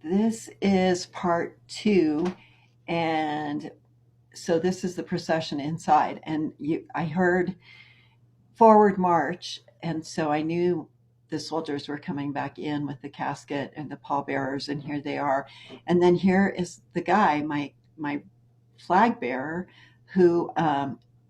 This is part two, and so this is the procession inside. And I heard forward march, and so I knew the soldiers were coming back in with the casket and the pallbearers, and here they are. And then here is the guy, my flag bearer, who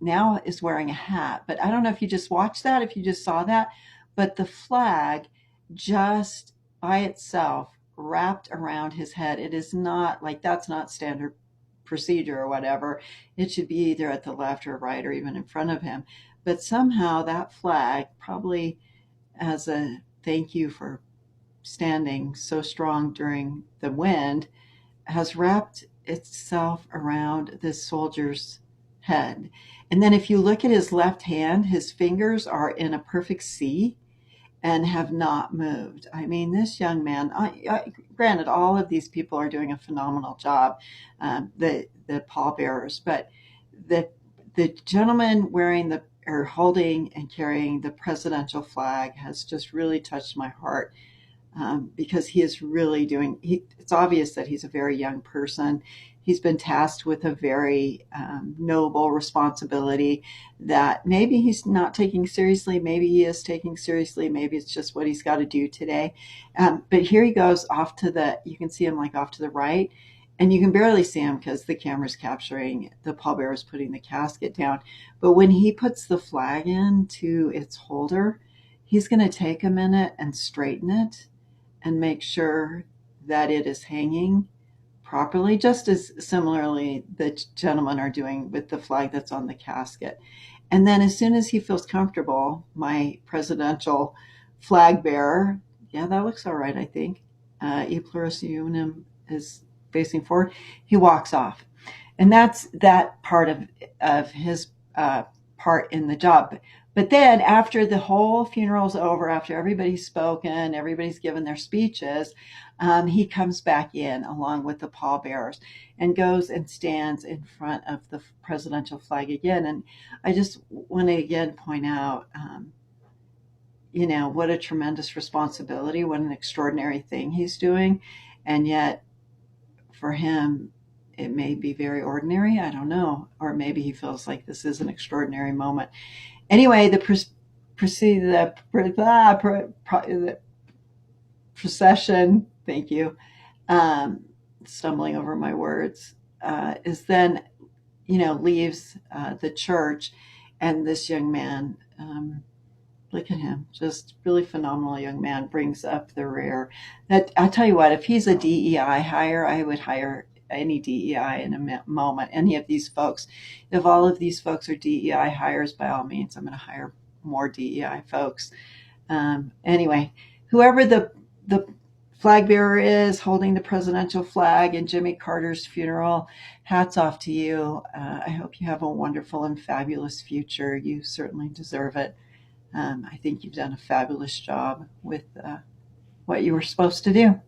now is wearing a hat. But I don't know if you just watched that, if you just saw that, but the flag just by itself wrapped around his head. It is not like that's not standard procedure or whatever. It should be either at the left or right or even in front of him. But somehow that flag, probably as a thank you for standing so strong during the wind, has wrapped itself around this soldier's head. And then if you look at his left hand, his fingers are in a perfect C and have not moved. I mean, this young man, granted, all of these people are doing a phenomenal job, the pallbearers, but the, the gentleman wearing the or holding and carrying the presidential flag has just really touched my heart, because he is really doing, it's obvious that he's a very young person. He's been tasked with a very noble responsibility that maybe he's not taking seriously, maybe he is taking seriously, maybe it's just what he's got to do today. But here he goes off to you can see him like off to the right, and you can barely see him because the camera's capturing the pallbearers putting the casket down. But when he puts the flag into its holder, he's going to take a minute and straighten it and make sure that it is hanging properly, just as similarly the gentlemen are doing with the flag that's on the casket. And then as soon as he feels comfortable, my presidential flag bearer, yeah, that looks all right, I think. E pluribus unum is facing forward. He walks off. And that's that part of his part in the job. But then after the whole funeral's over, after everybody's spoken, everybody's given their speeches, he comes back in along with the pallbearers and goes and stands in front of the presidential flag again. And I just want to again point out, what a tremendous responsibility, what an extraordinary thing he's doing. And yet for him, it may be very ordinary. I don't know. Or maybe he feels like this is an extraordinary moment. Anyway, the procession, thank you, stumbling over my words, is then, leaves the church, and this young man, look at him, just really phenomenal young man, brings up the rear. That I'll tell you what, if he's a DEI hire, I would hire any DEI in a moment. Any of these folks, if all of these folks are DEI hires, by all means, I'm going to hire more DEI folks. Anyway, whoever the flag bearer is holding the presidential flag in Jimmy Carter's funeral, hats off to you. I hope you have a wonderful and fabulous future. You certainly deserve it. I think you've done a fabulous job with what you were supposed to do.